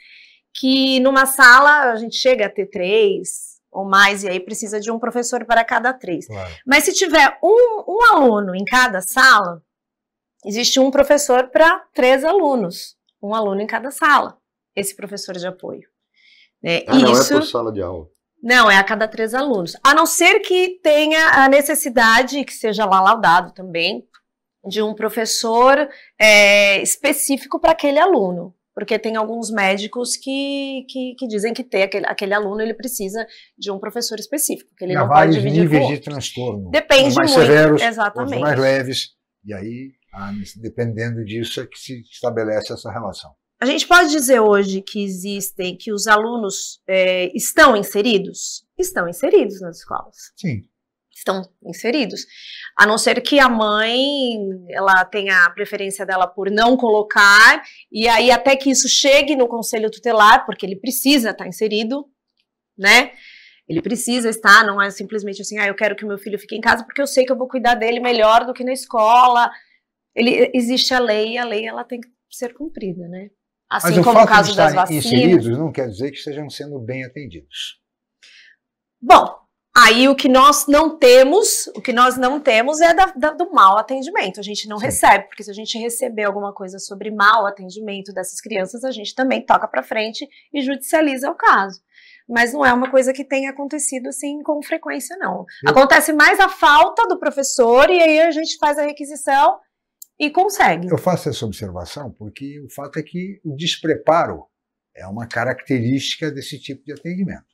que numa sala a gente chega a ter 3 ou mais, e aí precisa de um professor para cada 3. Claro. Mas se tiver um aluno em cada sala, existe um professor para 3 alunos, um aluno em cada sala, esse professor de apoio. Não é por sala de aula. Não, é a cada 3 alunos. A não ser que tenha a necessidade, que seja lá laudado também, de um professor específico para aquele aluno. Porque tem alguns médicos que dizem que aquele aluno ele precisa de um professor específico, que ele não pode dividir níveis com de outros. transtorno. Depende mais muito, severos, exatamente. outros mais leves, e aí, dependendo disso, é que se estabelece essa relação. A gente pode dizer hoje que os alunos estão inseridos? Estão inseridos nas escolas. Sim. Estão inseridos. A não ser que a mãe, ela tenha a preferência dela por não colocar, e aí até que isso chegue no conselho tutelar, porque ele precisa estar inserido, né? Ele precisa estar, não é simplesmente assim, eu quero que o meu filho fique em casa porque eu sei que eu vou cuidar dele melhor do que na escola. existe a lei e a lei ela tem que ser cumprida, né? Assim Mas como o o fato caso de das estarem vacinas. inseridos não quer dizer que estejam sendo bem atendidos. Bom, aí o que nós não temos é do mau atendimento. A gente não recebe, porque se a gente receber alguma coisa sobre mau atendimento dessas crianças, a gente também toca para frente e judicializa o caso. Mas não é uma coisa que tenha acontecido assim com frequência, não. Acontece mais a falta do professor e aí a gente faz a requisição e consegue. Eu faço essa observação porque o fato é que o despreparo é uma característica desse tipo de atendimento.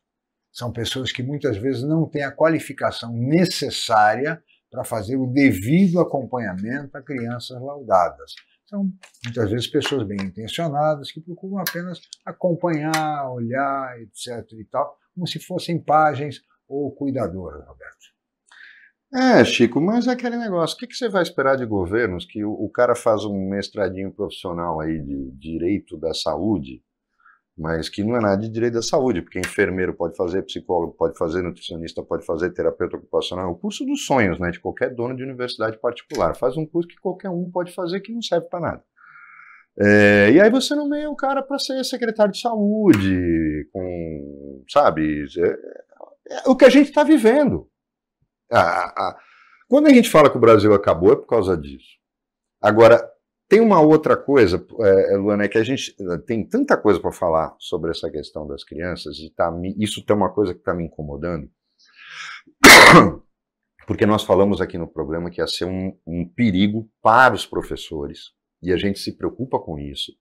São pessoas que muitas vezes não têm a qualificação necessária para fazer o devido acompanhamento a crianças laudadas. São muitas vezes pessoas bem intencionadas que procuram apenas acompanhar, olhar, etc. e tal, como se fossem pajens ou cuidadoras, Roberto. Chico, mas é aquele negócio, o que você vai esperar de governos que o cara faz um mestradinho profissional aí de direito da saúde, mas que não é nada de direito da saúde, porque enfermeiro pode fazer, psicólogo pode fazer, nutricionista pode fazer, terapeuta ocupacional, é o curso dos sonhos, né, de qualquer dono de universidade particular. Faz um curso que qualquer um pode fazer que não serve para nada. E aí você nomeia o cara para ser secretário de saúde, sabe, o que a gente está vivendo. Quando a gente fala que o Brasil acabou é por causa disso. Agora, tem uma outra coisa, Luana, é que a gente tem tanta coisa para falar sobre essa questão das crianças, e isso tem uma coisa que está me incomodando, porque nós falamos aqui no programa que ia ser um perigo para os professores, e a gente se preocupa com isso,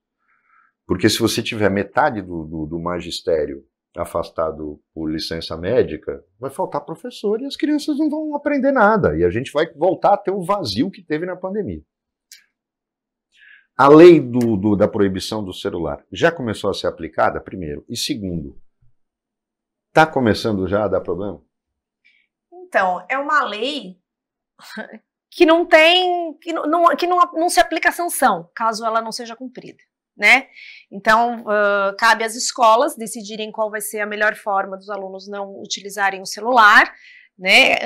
porque se você tiver metade do magistério afastado por licença médica, vai faltar professor e as crianças não vão aprender nada, e a gente vai voltar a ter o vazio que teve na pandemia. A lei da proibição do celular já começou a ser aplicada, primeiro, e segundo, está começando já a dar problema? Então, é uma lei que não tem, que não se aplica a sanção, caso ela não seja cumprida, né? Então, cabe às escolas decidirem qual vai ser a melhor forma dos alunos não utilizarem o celular, né?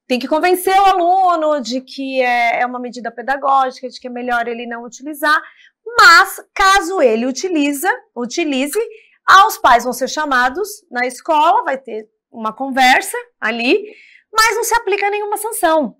Tem que convencer o aluno de que é uma medida pedagógica, de que é melhor ele não utilizar, mas caso ele utilize, os pais vão ser chamados na escola, vai ter uma conversa ali, mas não se aplica nenhuma sanção,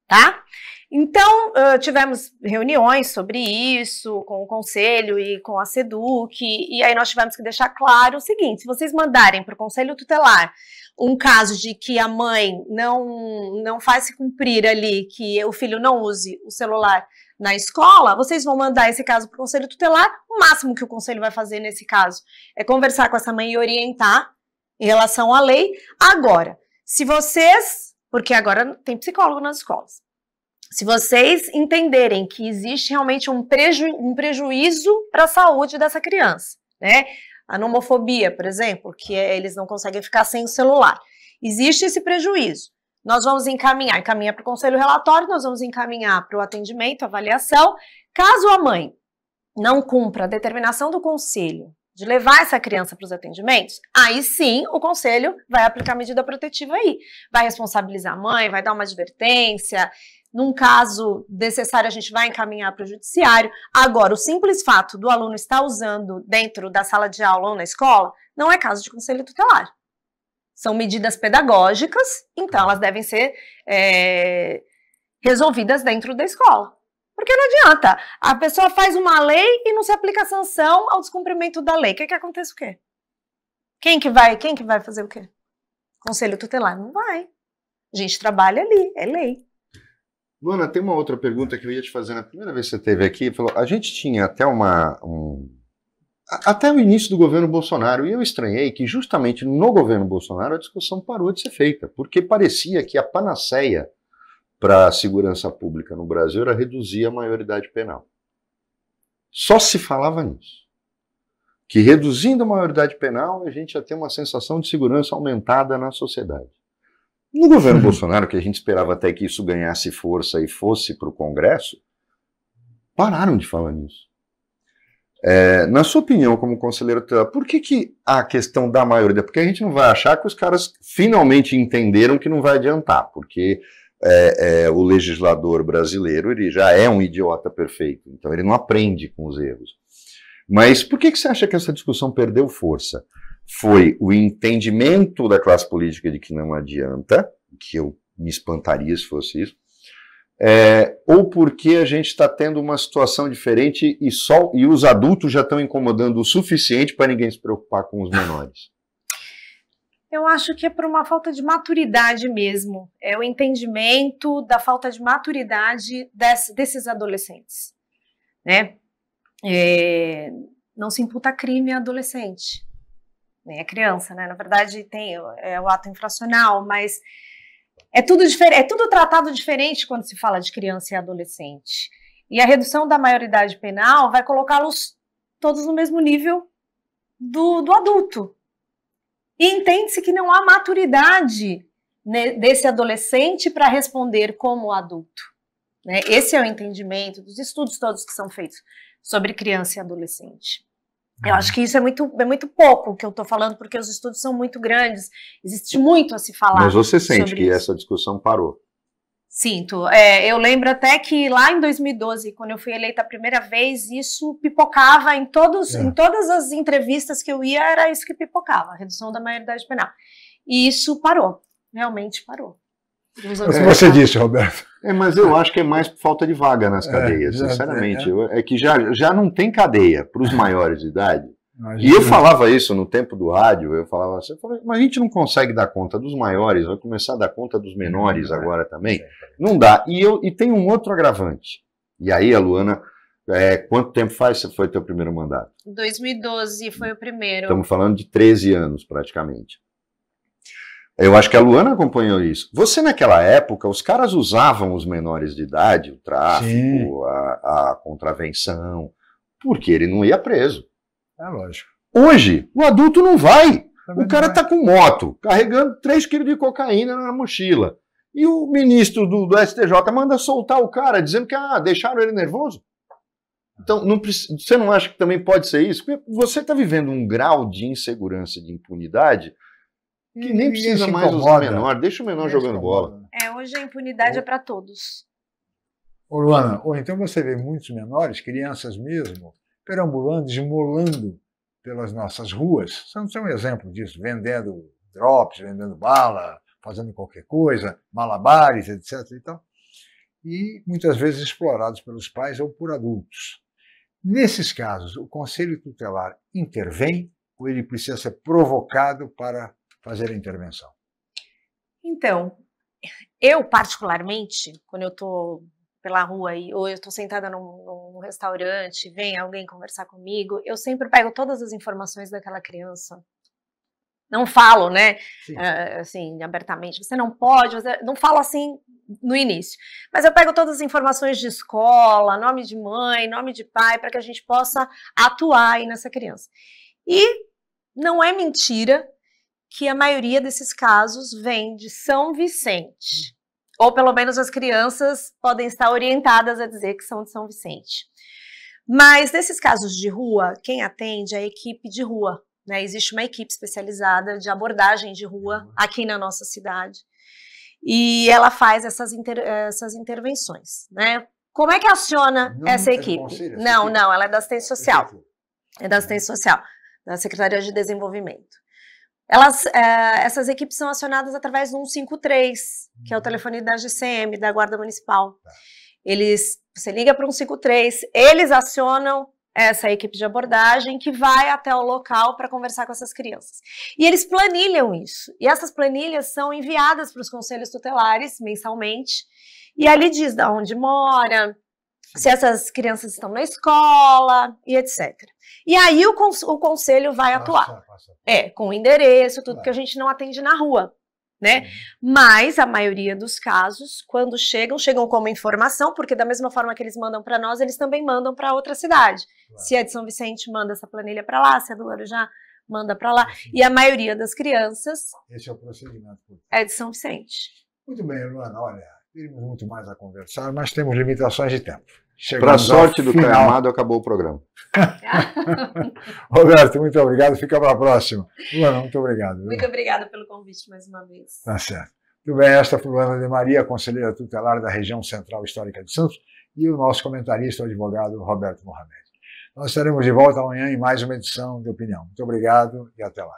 tá? Então, tivemos reuniões sobre isso com o Conselho e com a SEDUC, e aí nós tivemos que deixar claro o seguinte: se vocês mandarem para o Conselho Tutelar um caso de que a mãe não faz se cumprir ali, que o filho não use o celular na escola, vocês vão mandar esse caso para o Conselho Tutelar. O máximo que o Conselho vai fazer nesse caso é conversar com essa mãe e orientar em relação à lei. Agora, se vocês, porque agora tem psicólogo nas escolas, se vocês entenderem que existe realmente um prejuízo para a saúde dessa criança, né? A nomofobia, por exemplo, que eles não conseguem ficar sem o celular. Existe esse prejuízo. Nós vamos encaminha para o conselho relatório, nós vamos encaminhar para o atendimento, avaliação. Caso a mãe não cumpra a determinação do conselho de levar essa criança para os atendimentos, aí sim o conselho vai aplicar medida protetiva aí. Vai responsabilizar a mãe, vai dar uma advertência. Num caso necessário, a gente vai encaminhar para o judiciário. Agora, o simples fato do aluno estar usando dentro da sala de aula ou na escola, não é caso de conselho tutelar. São medidas pedagógicas, então elas devem ser resolvidas dentro da escola. Porque não adianta, a pessoa faz uma lei e não se aplica a sanção ao descumprimento da lei. O que acontece o quê? Quem que vai fazer o quê? Conselho tutelar? Não vai. A gente trabalha ali, é lei. Luana, tem uma outra pergunta que eu ia te fazer na primeira vez que você esteve aqui. Falou, a gente tinha até até o início do governo Bolsonaro, e eu estranhei que justamente no governo Bolsonaro a discussão parou de ser feita, porque parecia que a panaceia para a segurança pública no Brasil era reduzir a maioridade penal. Só se falava nisso. Que reduzindo a maioridade penal a gente ia ter uma sensação de segurança aumentada na sociedade. No governo Bolsonaro, que a gente esperava até que isso ganhasse força e fosse para o Congresso, pararam de falar nisso. Na sua opinião, como conselheiro tutelar, por que a questão da maioria? Porque a gente não vai achar que os caras finalmente entenderam que não vai adiantar, porque o legislador brasileiro ele já é um idiota perfeito, então ele não aprende com os erros. Mas por que você acha que essa discussão perdeu força? Foi o entendimento da classe política de que não adianta, que eu me espantaria se fosse isso, ou porque a gente está tendo uma situação diferente e os adultos já estão incomodando o suficiente para ninguém se preocupar com os menores? Eu acho que é por uma falta de maturidade mesmo. É o entendimento da falta de maturidade desses adolescentes, né? Não se imputa crime a adolescente, nem a criança, né? Na verdade, tem o ato infracional, mas é tudo tratado diferente quando se fala de criança e adolescente. E a redução da maioridade penal vai colocá-los todos no mesmo nível do adulto. E entende-se que não há maturidade, né, desse adolescente para responder como adulto, né? Esse é o entendimento dos estudos todos que são feitos sobre criança e adolescente. Eu acho que isso é muito pouco o que eu estou falando, porque os estudos são muito grandes, existe muito a se falar. Mas você sente que isso. Essa discussão parou? Sinto. Eu lembro até que lá em 2012, quando eu fui eleita a primeira vez, isso pipocava em todas as entrevistas que eu ia, era isso que pipocava, a redução da maioridade penal. E isso parou, realmente parou. Você disse, Roberto. Mas eu acho que é mais por falta de vaga nas cadeias, sinceramente. É que já não tem cadeia para os maiores de idade. E eu falava isso no tempo do rádio, eu falava assim, mas a gente não consegue dar conta dos maiores, vai começar a dar conta dos menores agora também? Não dá. E tem um outro agravante. E aí, a Luana, quanto tempo faz que foi teu primeiro mandato? 2012 foi o primeiro. Estamos falando de 13 anos, praticamente. Eu acho que a Luana acompanhou isso. Você, naquela época, os caras usavam os menores de idade, o tráfico, a contravenção, porque ele não ia preso. É lógico. Hoje, o adulto não vai. Também o cara não vai. tá com moto, carregando 3 quilos de cocaína na mochila. E o ministro do STJ manda soltar o cara, dizendo que deixaram ele nervoso. Então, você não acha que também pode ser isso? Porque você está vivendo um grau de insegurança, de impunidade, que nem precisa mais usar o menor. Deixa o menor jogando bola. Hoje a impunidade é para todos. Ô, Luana, ou então você vê muitos menores, crianças mesmo, perambulando, esmolando pelas nossas ruas. Você é um exemplo disso, vendendo drops, vendendo bala, fazendo qualquer coisa, malabares, etc. e tal. E muitas vezes explorados pelos pais ou por adultos. Nesses casos, o Conselho Tutelar intervém ou ele precisa ser provocado para fazer a intervenção? Então, eu particularmente, quando eu estou pela rua ou eu estou sentada num restaurante, vem alguém conversar comigo, eu sempre pego todas as informações daquela criança. Não falo, né, assim, abertamente, você não pode, não falo assim no início, mas eu pego todas as informações de escola, nome de mãe, nome de pai, para que a gente possa atuar aí nessa criança. E não é mentira que a maioria desses casos vem de São Vicente. Ou pelo menos as crianças podem estar orientadas a dizer que são de São Vicente. Mas nesses casos de rua, quem atende é a equipe de rua, né? Existe uma equipe especializada de abordagem de rua aqui na nossa cidade. E ela faz essas intervenções, né? Como é que aciona essa equipe? Não, ela é da assistência social. É da assistência social, da Secretaria de Desenvolvimento. Essas equipes são acionadas através do 153, que é o telefone da GCM, da Guarda Municipal. Você liga para o 153, eles acionam essa equipe de abordagem que vai até o local para conversar com essas crianças. E eles planilham isso. E essas planilhas são enviadas para os conselhos tutelares mensalmente. E ali diz de onde mora, se essas crianças estão na escola e etc. E aí o conselho vai atuar. Com o endereço, tudo que a gente não atende na rua, né? Mas a maioria dos casos, quando chegam como informação, porque da mesma forma que eles mandam para nós, eles também mandam para outra cidade. Se é de São Vicente, manda essa planilha para lá, se é do Guarujá, manda para lá. E a maioria das crianças esse é o procedimento. É de São Vicente. Muito bem, Luana, olha, teríamos muito mais a conversar, mas temos limitações de tempo. Para sorte do Caio Amado, acabou o programa. Roberto, muito obrigado. Fica para a próxima. Luana, muito obrigado. Muito obrigada pelo convite mais uma vez. Tá certo. Muito bem, esta foi Luana de Maria, conselheira tutelar da região central histórica de Santos, e o nosso comentarista, o advogado Roberto Mohamed. Nós estaremos de volta amanhã em mais uma edição de Opinião. Muito obrigado e até lá.